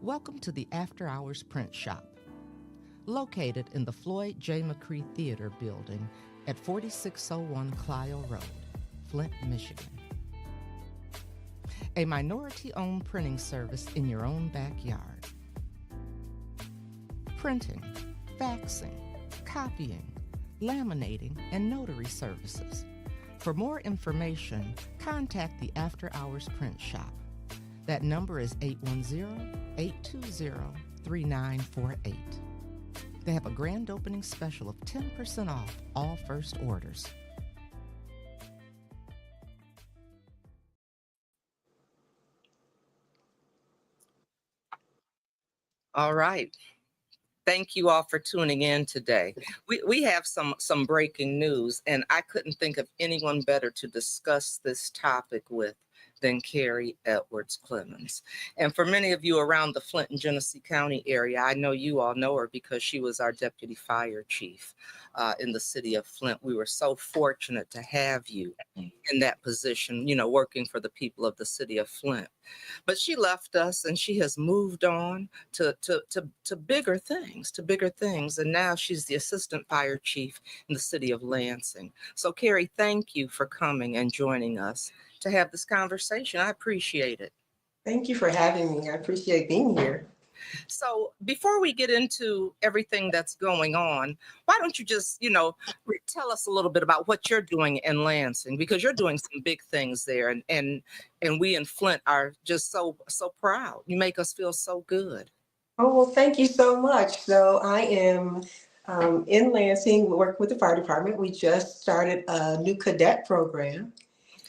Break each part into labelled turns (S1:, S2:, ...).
S1: Welcome to the After Hours Print Shop, located in the Floyd J. McCree Theater building at 4601 Clio Road, Flint, Michigan. A minority-owned printing service in your own backyard. Printing, faxing, copying, laminating, and notary services. For more information, contact the After Hours Print Shop. That number is 810-820-3948. They have a grand opening special of 10% off all first orders.
S2: All right. Thank you all for tuning in today. We have some breaking news, and I couldn't think of anyone better to discuss this topic with than Carrie Edwards-Clemons. And for many of you around the Flint and Genesee County area, I know you all know her because she was our deputy fire chief in the city of Flint. We were so fortunate to have you in that position, working for the people of the city of Flint. But she left us and she has moved on to bigger things. And now she's the assistant fire chief in the city of Lansing. So Carrie, thank you for coming and joining us to have this conversation. I appreciate it.
S3: Thank you for having me. I appreciate being here.
S2: So before we get into everything that's going on, why don't you just, tell us a little bit about what you're doing in Lansing, because you're doing some big things there, and we in Flint are just so proud. You make us feel so good.
S3: Oh, well, thank you so much. So I am in Lansing, working with the fire department. We just started a new cadet program,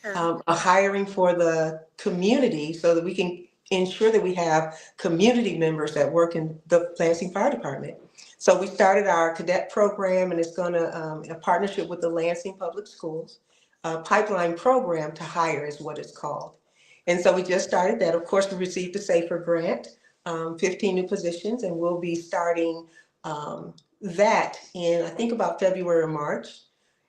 S3: a hiring for the community so that we can ensure that we have community members that work in the Lansing Fire Department. So we started our cadet program, and it's going to, a partnership with the Lansing Public Schools, pipeline program to hire is what it's called. And so we just started that. Of course, we received the SAFER grant, 15 new positions, and we'll be starting that in, I think, about February or March.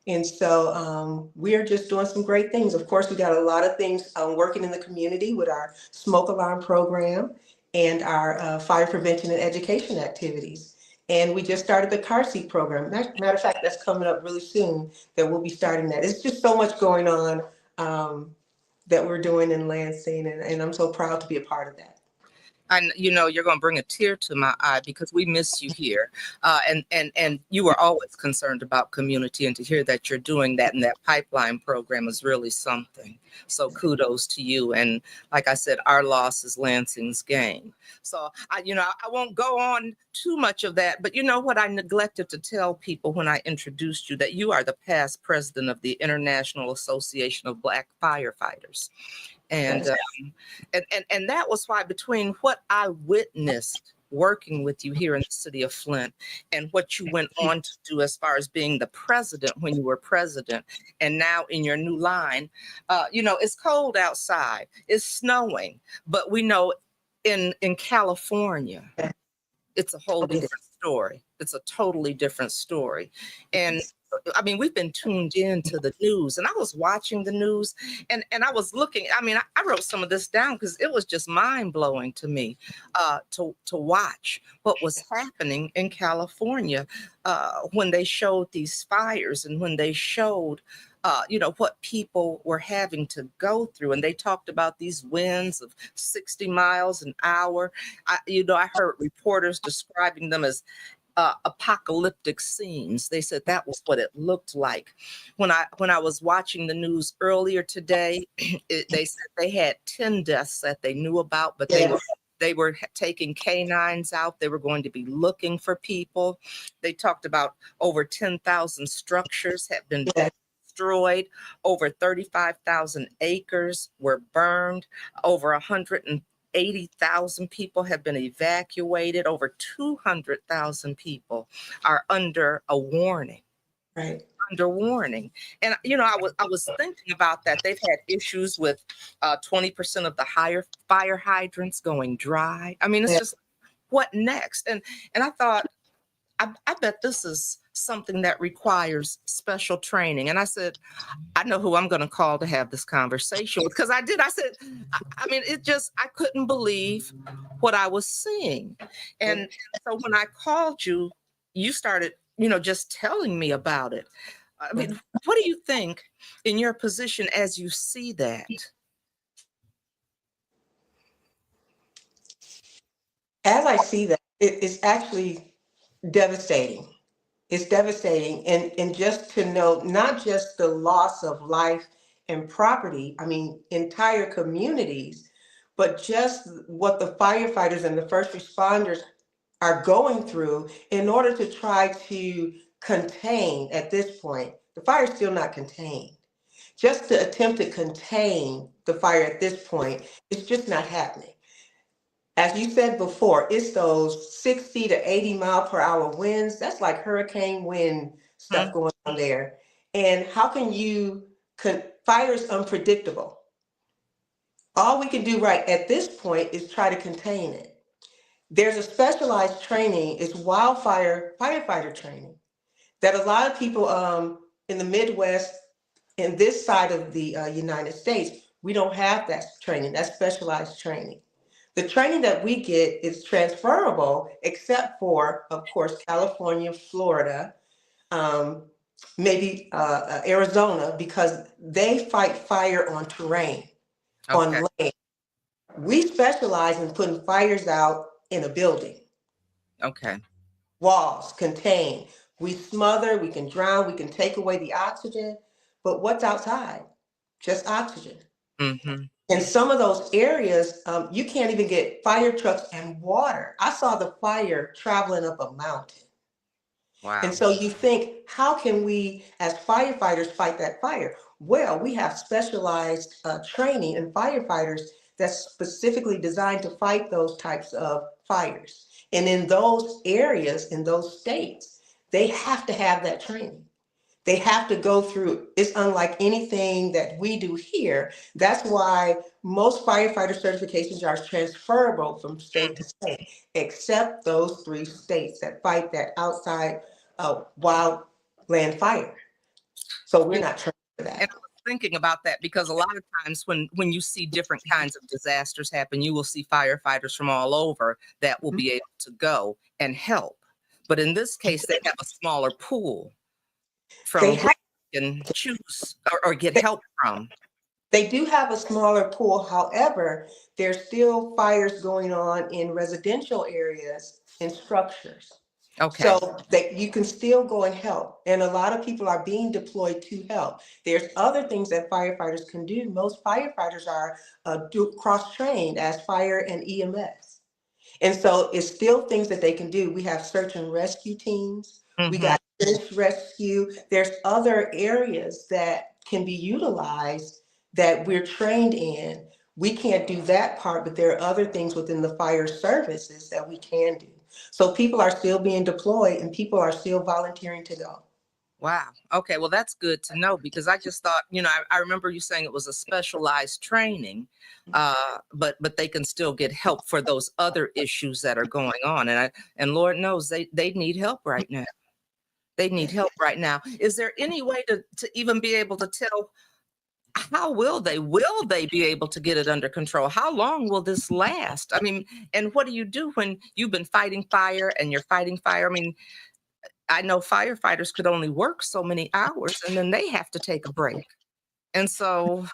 S3: And so we're just doing some great things. Of course, we got a lot of things working in the community with our smoke alarm program and our fire prevention and education activities. And we just started the car seat program. Matter of fact, that's coming up really soon that we'll be starting that. It's just so much going on that we're doing in Lansing, and I'm so proud to be a part of that.
S2: And you're going to bring a tear to my eye because we miss you here, and you were always concerned about community, and to hear that you're doing that and that pipeline program is really something. So kudos to you. And like I said, our loss is Lansing's gain. So I won't go on too much of that, but you know what I neglected to tell people when I introduced you, that you are the past president of the International Association of Black Firefighters. And that was why, between what I witnessed working with you here in the city of Flint and what you went on to do as far as being the president when you were president, and now in your new line, it's cold outside, it's snowing, but we know in California, it's a whole different story. It's a totally different story. And I mean, we've been tuned in to the news, and I was watching the news and I was looking. I mean, I wrote some of this down because it was just mind blowing to me to watch what was happening in California when they showed these fires and when they showed what people were having to go through. And they talked about these winds of 60 miles an hour. I heard reporters describing them as apocalyptic scenes. They said that was what it looked like. When I was watching the news earlier today, they said they had 10 deaths that they knew about, but they were taking canines out. They were going to be looking for people. They talked about over 10,000 structures had been destroyed. Over 35,000 acres were burned. Over 180,000 people have been evacuated. Over 200,000 people are under a warning.
S3: Right.
S2: Under warning. And I was thinking about that. They've had issues with 20% of the higher fire hydrants going dry. I mean, it's just, what next? And I thought, I bet this is something that requires special training. And I said, I know who I'm going to call to have this conversation with, because I did. I said, I mean, I couldn't believe what I was seeing. And so when I called you, you started, just telling me about it. I mean, what do you think in your position as you see that?
S3: As I see that, it's actually devastating. It's devastating. And just to know, not just the loss of life and property, I mean, entire communities, but just what the firefighters and the first responders are going through in order to try to contain at this point. The fire is still not contained. Just to attempt to contain the fire at this point, it's just not happening. As you said before, it's those 60 to 80 mile per hour winds. That's like hurricane wind stuff going on there. And how can fire is unpredictable. All we can do right at this point is try to contain it. There's a specialized training, it's wildfire firefighter training, that a lot of people in the Midwest, in this side of the United States, we don't have that training, that specialized training. The training that we get is transferable, except for, of course, California, Florida, maybe Arizona, because they fight fire on terrain, on land. We specialize in putting fires out in a building.
S2: Okay.
S3: Walls, contain. We smother, we can drown, we can take away the oxygen, but what's outside? Just oxygen.
S2: Mm-hmm.
S3: In some of those areas, you can't even get fire trucks and water. I saw the fire traveling up a mountain.
S2: Wow.
S3: And so you think, how can we as firefighters fight that fire? Well, we have specialized training in firefighters that's specifically designed to fight those types of fires. And in those areas, in those states, they have to have that training. They have to go through, it's unlike anything that we do here. That's why most firefighter certifications are transferable from state to state, except those 3 states that fight that outside wildland fire. So we're not trained for that.
S2: And I was thinking about that because a lot of times when you see different kinds of disasters happen, you will see firefighters from all over that will be able to go and help. But in this case, they have a smaller pool from which you can choose or get help from.
S3: They do have a smaller pool. However, there's still fires going on in residential areas and structures.
S2: Okay.
S3: So that you can still go and help. And a lot of people are being deployed to help. There's other things that firefighters can do. Most firefighters are cross-trained as fire and EMS. And so it's still things that they can do. We have search and rescue teams. We got fish rescue. There's other areas that can be utilized that we're trained in. We can't do that part, but there are other things within the fire services that we can do. So people are still being deployed and people are still volunteering to go.
S2: Wow. Okay. Well, that's good to know because I just thought, I remember you saying it was a specialized training, but they can still get help for those other issues that are going on. And Lord knows they need help right now. They need help right now. Is there any way to even be able to tell how will they be able to get it under control? How long will this last? I mean, and what do you do when you've been fighting fire and you're fighting fire? I mean, I know firefighters could only work so many hours and then they have to take a break. And so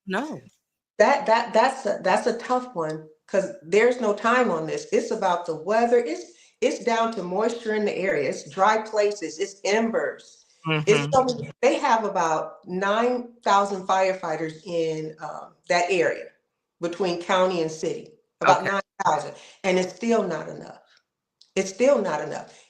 S2: no.
S3: That's a tough one because there's no time on this. It's about the weather. It's down to moisture in the area. It's dry places. It's embers. They have about 9,000 firefighters in that area between county and city. About 9,000, and it's still not enough. It's still not enough.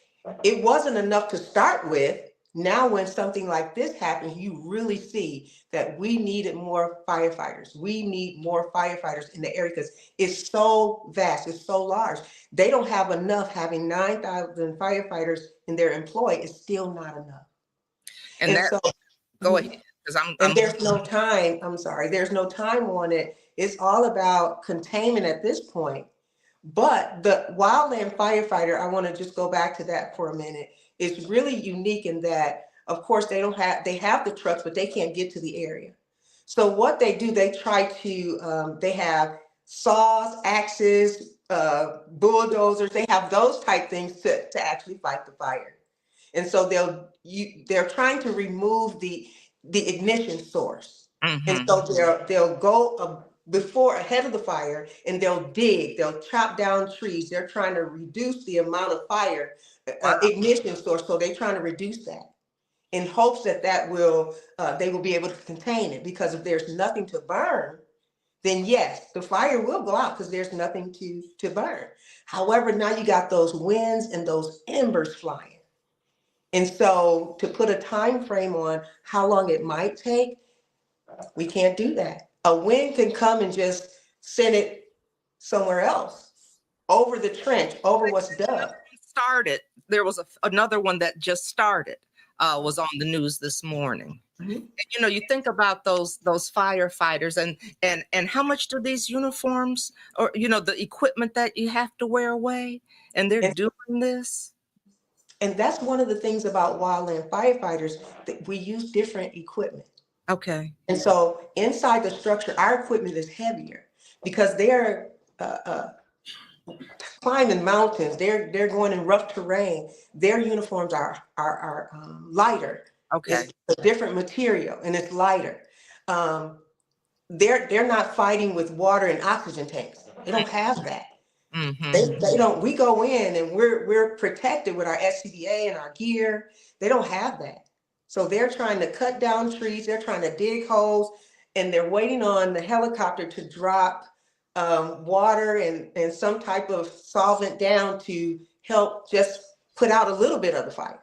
S3: It wasn't enough to start with. Now, when something like this happens, you really see that we needed more firefighters. We need more firefighters in the area because it's so vast, it's so large. They don't have enough. Having 9,000 firefighters in their employ is still not enough.
S2: And so, go ahead.
S3: And there's no time. I'm sorry. There's no time on it. It's all about containment at this point. But the wildland firefighter, I want to just go back to that for a minute, is really unique in that, of course, they have the trucks, but they can't get to the area. So what they do, they try to, they have saws, axes, bulldozers, they have those type things to actually fight the fire. And so they're trying to remove the ignition source. And so they'll go before ahead of the fire, and they'll chop down trees. They're trying to reduce the amount of fire ignition source. So they're trying to reduce that in hopes that they will be able to contain it, because if there's nothing to burn, then yes, the fire will go out because there's nothing to burn. However, now you got those winds and those embers flying. And so to put a time frame on how long it might take, we can't do that. A wind can come and just send it somewhere else, over the trench, over what's dug.
S2: There was another one that just started, was on the news this morning. Mm-hmm. And, you know, you think about those firefighters and how much do these uniforms, or, you know, the equipment that you have to wear away, and they're doing this.
S3: And that's one of the things about wildland firefighters, that we use different equipment.
S2: Okay.
S3: And so inside the structure, our equipment is heavier because they're climbing mountains. They're going in rough terrain. Their uniforms are lighter.
S2: Okay.
S3: It's a different material and it's lighter. They're not fighting with water and oxygen tanks. They don't have that. Mm-hmm. They don't. We go in and we're protected with our SCBA and our gear. They don't have that. So they're trying to cut down trees. They're trying to dig holes, and they're waiting on the helicopter to drop water and some type of solvent down to help just put out a little bit of the fire.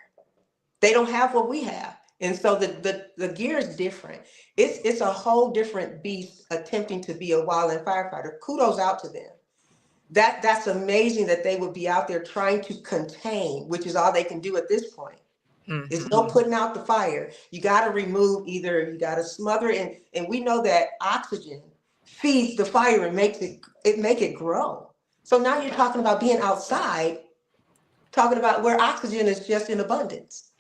S3: They don't have what we have, and so the gear is different. It's a whole different beast attempting to be a wildland firefighter. Kudos out to them. That's amazing that they would be out there trying to contain, which is all they can do at this point. Mm-hmm. There's no putting out the fire. You got to remove, either you got to smother it, and we know that oxygen feeds the fire and make it grow. So now you're talking about being outside, talking about where oxygen is just in abundance.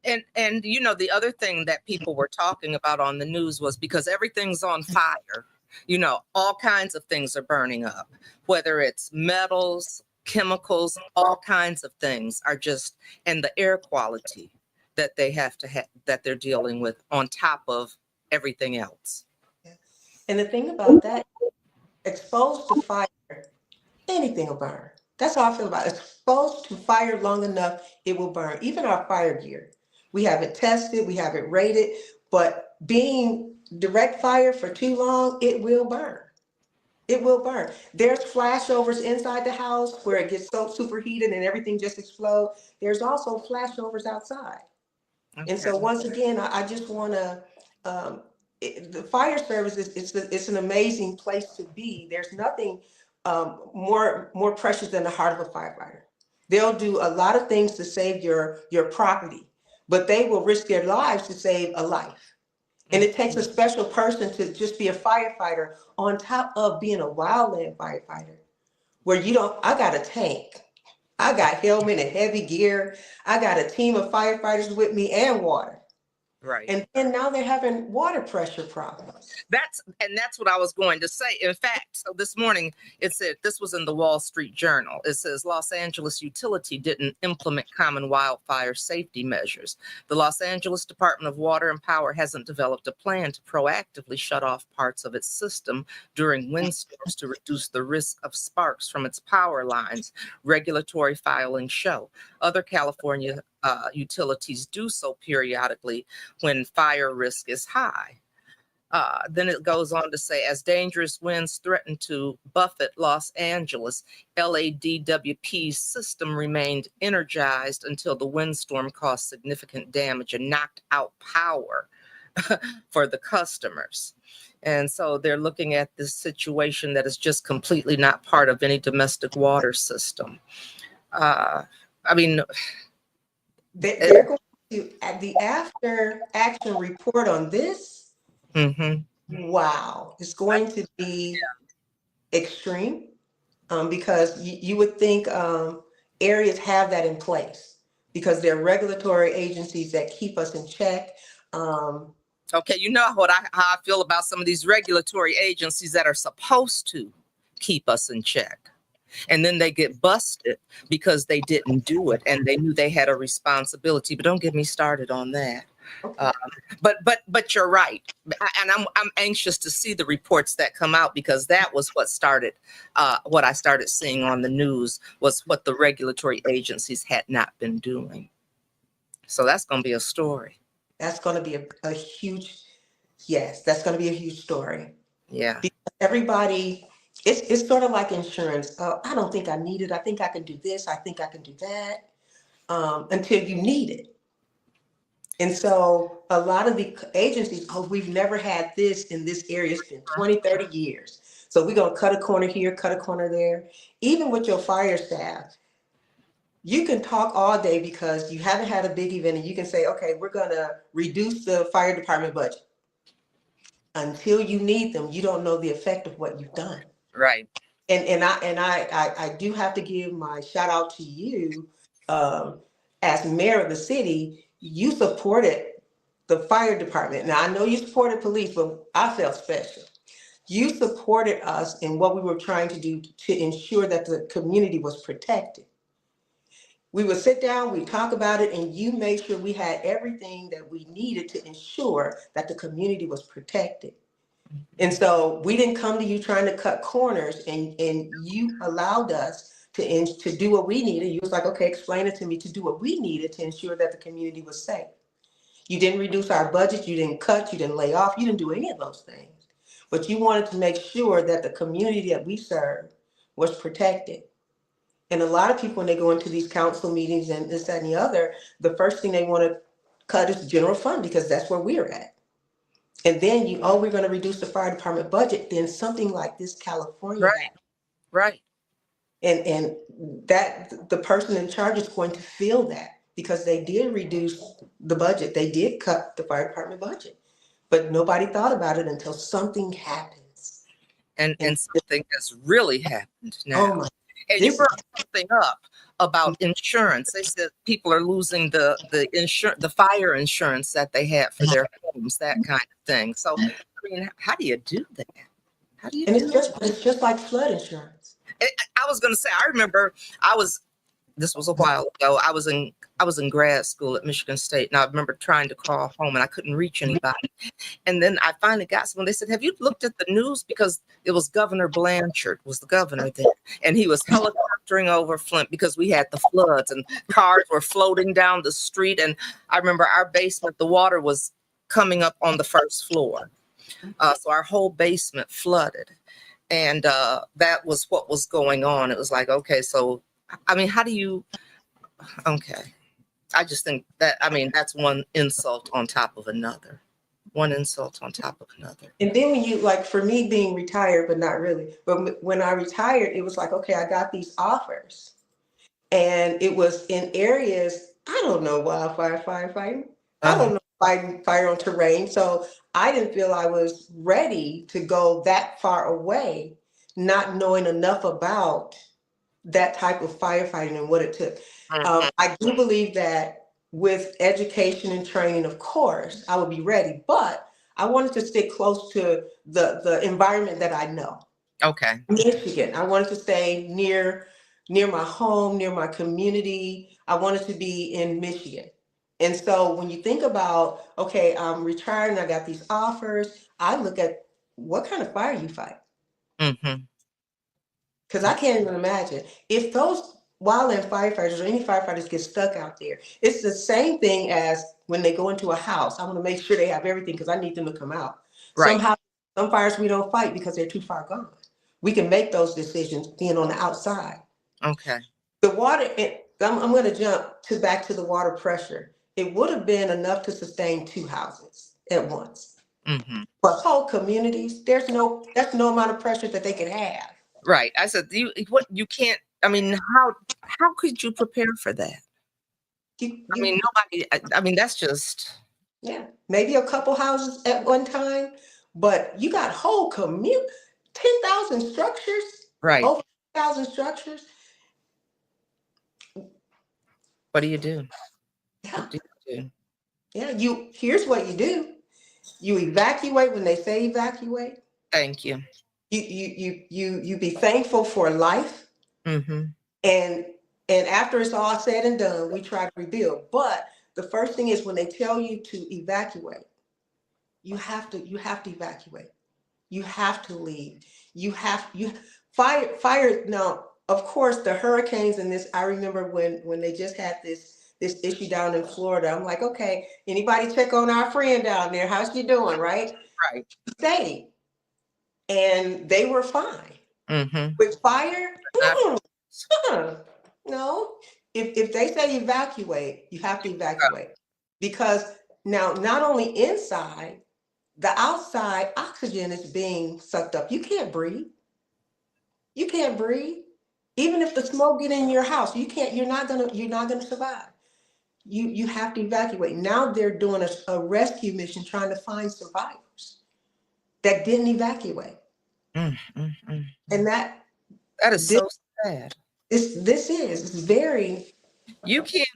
S2: And you know, the other thing that people were talking about on the news was, because everything's on fire, you know, all kinds of things are burning up, whether it's metals, chemicals, all kinds of things are just, and the air quality that they have to have, that they're dealing with on top of everything else.
S3: And the thing about that, exposed to fire, anything will burn. That's how I feel about it. Exposed to fire long enough, it will burn. Even our fire gear, we have it tested, we have it rated, but being direct fire for too long, it will burn. It will burn. There's flashovers inside the house where it gets so superheated and everything just explodes. There's also flashovers outside. Okay. And so once again, I just want to, the fire service it's an amazing place to be. There's nothing more precious than the heart of a firefighter. They'll do a lot of things to save your property, but they will risk their lives to save a life. And it takes a special person to just be a firefighter on top of being a wildland firefighter, where I got a tank, I got helmet and heavy gear, I got a team of firefighters with me and water.
S2: Right.
S3: And then now they're having water pressure problems.
S2: That's what I was going to say. In fact, so this morning it said, this was in the Wall Street Journal. It says Los Angeles utility didn't implement common wildfire safety measures. The Los Angeles Department of Water and Power hasn't developed a plan to proactively shut off parts of its system during windstorms to reduce the risk of sparks from its power lines, regulatory filings show. Other California utilities do so periodically when fire risk is high. Then it goes on to say, as dangerous winds threatened to buffet Los Angeles, LADWP's system remained energized until the windstorm caused significant damage and knocked out power for the customers. And so they're looking at this situation that is just completely not part of any domestic water system. I mean,
S3: they're going to, at the after action report on this, wow, it's going to be extreme. because you would think areas have that in place because they're regulatory agencies that keep us in check.
S2: Okay, you know how I feel about some of these regulatory agencies that are supposed to keep us in check. And then they get busted because they didn't do it and they knew they had a responsibility. But don't get me started on that.
S3: Okay.
S2: But you're right, and I'm anxious to see the reports that come out because that was what started. What I started seeing on the news was what the regulatory agencies had not been doing. So that's going to be a story.
S3: That's going to be a huge, yes, that's going to be a huge story.
S2: Yeah.
S3: Because everybody, it's sort of like insurance. I don't think I need it. I think I can do this. I think I can do that, until you need it. And so a lot of the agencies, oh, we've never had this in this area. It's been 20, 30 years. So we're going to cut a corner here, cut a corner there. Even with your fire staff, you can talk all day because you haven't had a big event and you can say, okay, we're going to reduce the fire department budget. Until you need them, you don't know the effect of what you've done.
S2: Right.
S3: And I do have to give my shout out to you, as mayor of the city. You supported the fire department. Now I know you supported police, but I felt special. You supported us in what we were trying to do to ensure that the community was protected. We would sit down, we talk about it, and you made sure we had everything that we needed to ensure that the community was protected. And so we didn't come to you trying to cut corners, and you allowed us to do what we needed. You was like, okay, explain it to me, to do what we needed to ensure that the community was safe. You didn't reduce our budget, you didn't cut, you didn't lay off, you didn't do any of those things. But you wanted to make sure that the community that we serve was protected. And a lot of people, when they go into these council meetings and this, that, and the other, the first thing they want to cut is general fund because that's where we're at. And then we're going to reduce the fire department budget. Then something like this, California,
S2: right.
S3: And that the person in charge is going to feel that because they did reduce the budget. They did cut the fire department budget, but nobody thought about it until something happens.
S2: And something has really happened now.
S3: Oh my!
S2: And you brought something up about insurance. They said people are losing the fire insurance that they had for their homes, that kind of thing. So, I mean, how do you do that? How do you?
S3: And it's just like flood insurance.
S2: I was going to say, I remember this was a while ago. I was in grad school at Michigan State, and I remember trying to call home, and I couldn't reach anybody. And then I finally got someone. They said, "Have you looked at the news?" Because it was Governor Blanchard was the governor then, and he was helicoptering over Flint because we had the floods and cars were floating down the street. And I remember our basement, the water was coming up on the first floor, so our whole basement flooded, and that was what was going on. It was like, okay, so. I mean, how do you, okay. I just think that, I mean, that's one insult on top of another. One insult on top of another.
S3: And then when you, like for me being retired, but not really, but when I retired, it was like, okay, I got these offers and it was in areas, I don't know, wildfire firefighting. I don't know, fighting fire on terrain. So I didn't feel I was ready to go that far away, not knowing enough about that type of firefighting and what it took. I do believe that with education and training, of course, I would be ready, but I wanted to stay close to the environment that I know.
S2: Okay.
S3: Michigan. I wanted to stay near my home, near my community. I wanted to be in Michigan. And so when you think about, okay, I'm retired and I got these offers, I look at what kind of fire you fight.
S2: Mm-hmm.
S3: Because I can't even imagine if those wildland firefighters or any firefighters get stuck out there. It's the same thing as when they go into a house. I want to make sure they have everything because I need them to come out.
S2: Right.
S3: Some fires we don't fight because they're too far gone. We can make those decisions being on the outside.
S2: Okay.
S3: The water, I'm going to jump back to the water pressure. It would have been enough to sustain 2 houses at once.
S2: Mm-hmm.
S3: But whole communities, that's no amount of pressure that they can have.
S2: Right. I said, you can't, I mean, how could you prepare for that? That's just.
S3: Yeah, maybe a couple houses at one time, but you got whole 10,000 structures.
S2: Right.
S3: Over 1,000 structures.
S2: What do you do?
S3: Yeah,
S2: What do you do?
S3: yeah. Here's what you do. You evacuate when they say evacuate.
S2: Thank you.
S3: You be thankful for life,
S2: Mm-hmm.
S3: and after it's all said and done, we try to rebuild. But the first thing is when they tell you to evacuate, you have to evacuate. You have to leave. You fire. Now, of course, the hurricanes and this. I remember when they just had this issue down in Florida. I'm like, okay, anybody check on our friend down there? How's she doing? Right?
S2: Right.
S3: Stay. And they were fine.
S2: Mm-hmm.
S3: With fire, no. If they say evacuate, you have to evacuate, because now not only inside, the outside oxygen is being sucked up. You can't breathe. You can't breathe. Even if the smoke get in your house, you can't. You're not gonna survive. You have to evacuate. Now they're doing a rescue mission trying to find survivors that didn't evacuate,
S2: Mm-hmm.
S3: and
S2: That is
S3: this
S2: so sad.
S3: this is very.
S2: You can't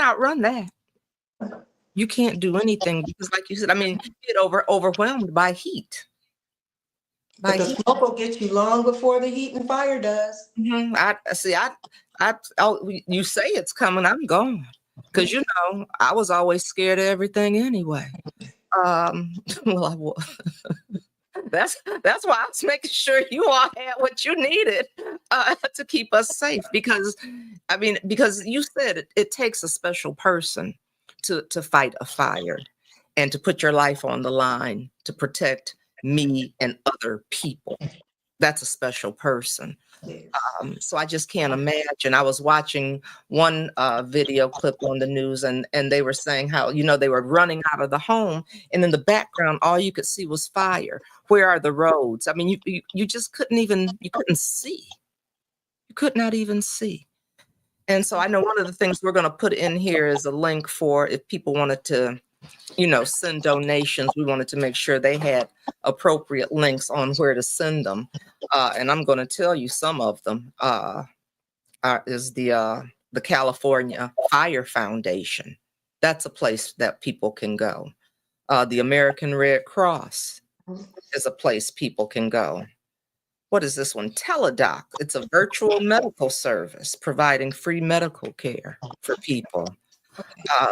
S2: outrun that. You can't do anything because, like you said, I mean, you get overwhelmed by heat.
S3: But the smoke will get you long before the heat and fire does.
S2: Mm-hmm. You say it's coming, I'm gone. Because I was always scared of everything anyway. Well, I was. That's why I was making sure you all had what you needed to keep us safe. Because you said it takes a special person to fight a fire and to put your life on the line to protect me and other people. That's a special person.
S3: Yes.
S2: So I just can't imagine. I was watching one video clip on the news, and they were saying how they were running out of the home, and in the background, all you could see was fire. Where are the roads? I mean, you just couldn't see. You could not even see. And so I know one of the things we're going to put in here is a link for if people wanted to send donations. We wanted to make sure they had appropriate links on where to send them. And I'm going to tell you some of them is the California Fire Foundation. That's a place that people can go. The American Red Cross is a place people can go. What is this one? Teledoc. It's a virtual medical service providing free medical care for people.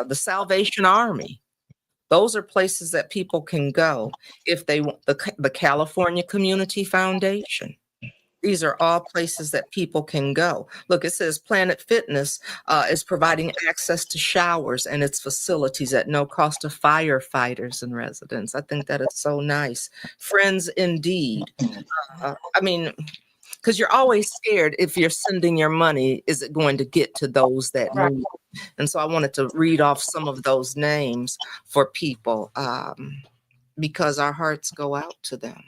S2: The Salvation Army. Those are places that people can go if they want. The California Community Foundation. These are all places that people can go. Look, it says Planet Fitness is providing access to showers and its facilities at no cost to firefighters and residents. I think that is so nice. Friends Indeed. Because you're always scared if you're sending your money, is it going to get to those that need it? And so I wanted to read off some of those names for people because our hearts go out to them.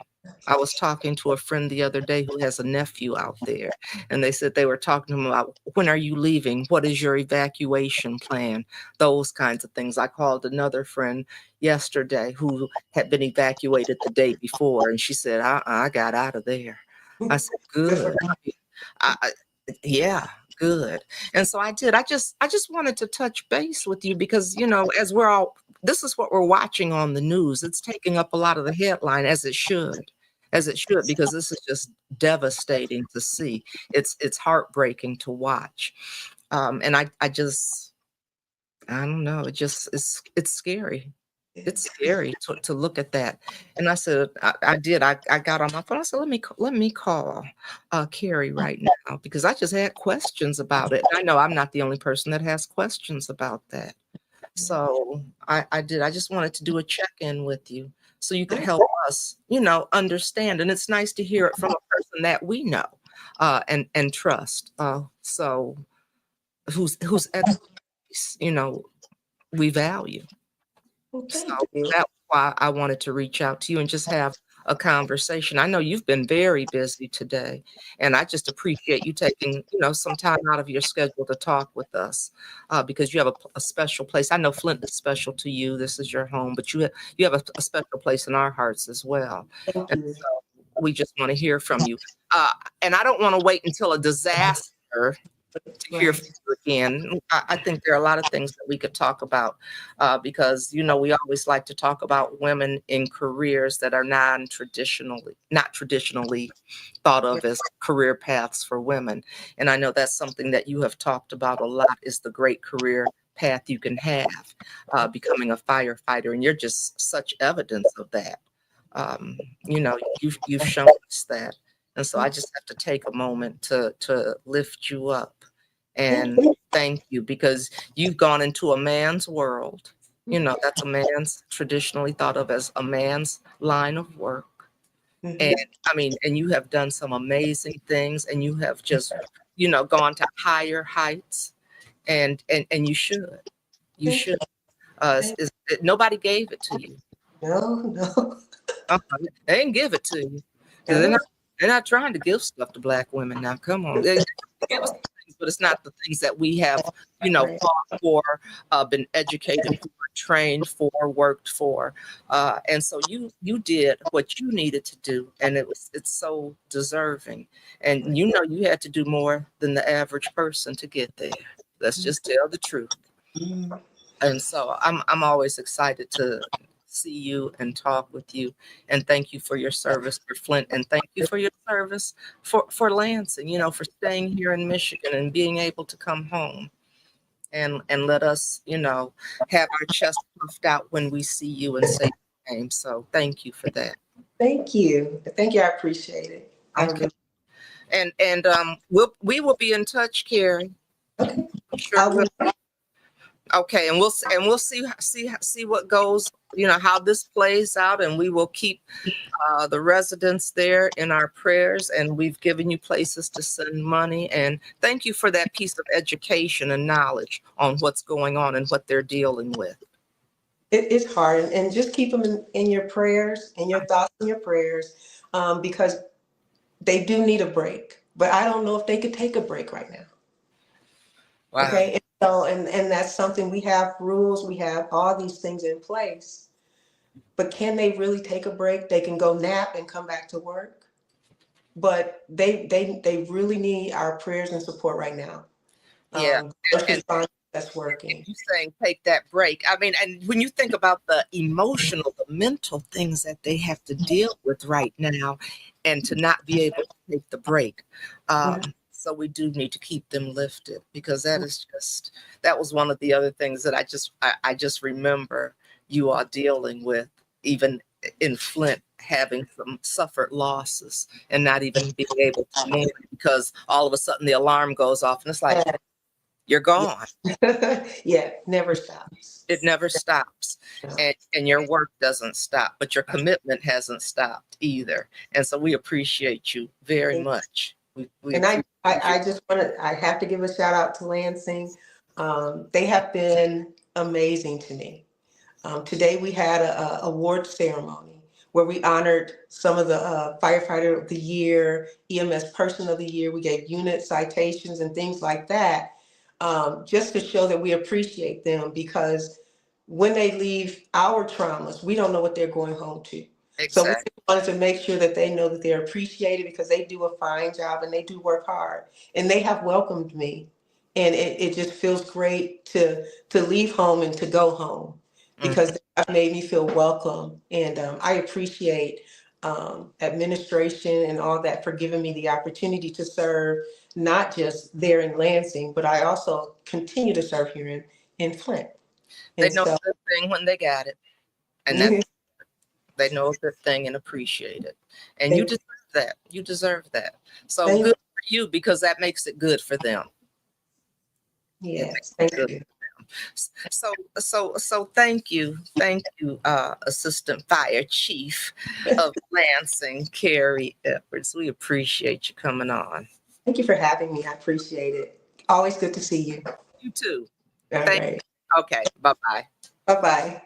S2: I was talking to a friend the other day who has a nephew out there, and they said they were talking to him about, when are you leaving? What is your evacuation plan? Those kinds of things. I called another friend yesterday who had been evacuated the day before, and she said, I got out of there. I said, good. Yeah, good. And so I did. I just wanted to touch base with you because, as this is what we're watching on the news. It's taking up a lot of the headline, as it should, because this is just devastating to see. It's heartbreaking to watch. And I don't know. It's scary. It's scary to look at that. And I said, I got on my phone. I said, let me call Carrie right now because I just had questions about it. I know I'm not the only person that has questions about that. So I did. I just wanted to do a check-in with you so you could help us, understand. And it's nice to hear it from a person that we know and trust. So who's expertise, we value.
S3: Well,
S2: So
S3: thank you.
S2: that's why I wanted to reach out to you and just have a conversation. I know you've been very busy today, and I just appreciate you taking, some time out of your schedule to talk with us because you have a special place. I know Flint is special to you. This is your home, but you have a special place in our hearts as well.
S3: Thank
S2: And
S3: you.
S2: so we just want to hear from you. And I don't want to wait until a disaster to hear from you again. I think there are a lot of things that we could talk about because, we always like to talk about women in careers that are not traditionally thought of as career paths for women. And I know that's something that you have talked about a lot, is the great career path you can have, becoming a firefighter. And you're just such evidence of that. You've shown us that. And so I just have to take a moment to lift you up and thank you, because you've gone into a man's world. That's a man's, traditionally thought of as a man's line of work. And and you have done some amazing things, and you have just, gone to higher heights, and you should. Nobody gave it to you.
S3: No.
S2: They didn't give it to you. They're not trying to give stuff to Black women now. Come on. They give us things, but it's not the things that we have, fought for, been educated for, trained for, worked for. And so you did what you needed to do, and it's so deserving. And you had to do more than the average person to get there. Let's just tell the truth. And so I'm always excited to see you and talk with you, and thank you for your service for Flint, and thank you for your service for Lansing, for staying here in Michigan and being able to come home and let us, have our chest puffed out when we see you and say your name. So thank you for that.
S3: Thank you. I appreciate it.
S2: Okay. And we will be in touch, Carrie.
S3: Okay.
S2: Sure. Okay, and we'll see what goes, how this plays out, and we will keep the residents there in our prayers. And we've given you places to send money, and thank you for that piece of education and knowledge on what's going on and what they're dealing with.
S3: It's hard, and just keep them in your prayers, and your thoughts in your prayers, because they do need a break. But I don't know if they could take a break right now.
S2: Wow.
S3: Okay. So, and that's something, we have rules, we have all these things in place, but can they really take a break? They can go nap and come back to work, but they really need our prayers and support right now.
S2: Yeah.
S3: That's working.
S2: You're saying take that break. And when you think about the emotional, the mental things that they have to deal with right now, and to not be able to take the break. So we do need to keep them lifted, because that was one of the other things that I just remember you are dealing with, even in Flint, having some suffered losses and not even being able to move, because all of a sudden the alarm goes off and it's like, you're gone.
S3: Yeah, never stops.
S2: It never stops. And your work doesn't stop, but your commitment hasn't stopped either. And so we appreciate you very much.
S3: I have to give a shout out to Lansing. They have been amazing to me. Today we had a award ceremony where we honored some of the firefighter of the year, EMS person of the year. We gave unit citations and things like that, just to show that we appreciate them, because when they leave our traumas, we don't know what they're going home to. Exactly. So we wanted to make sure that they know that they're appreciated, because they do a fine job and they do work hard, and they have welcomed me. And it just feels great to leave home and to go home, because they have made me feel welcome. And I appreciate administration and all that for giving me the opportunity to serve, not just there in Lansing, but I also continue to serve here in Flint.
S2: They know a good thing when they got it. And they know a good thing and appreciate it. And you deserve that. You deserve that. So good for you, because that makes it good for them.
S3: Yes, thank you.
S2: So thank you, Assistant Fire Chief of Lansing, Carrie Edwards. We appreciate you coming on.
S3: Thank you for having me. I appreciate it. Always good to see you.
S2: You too.
S3: All right.
S2: Okay. Bye-bye.
S3: Bye-bye.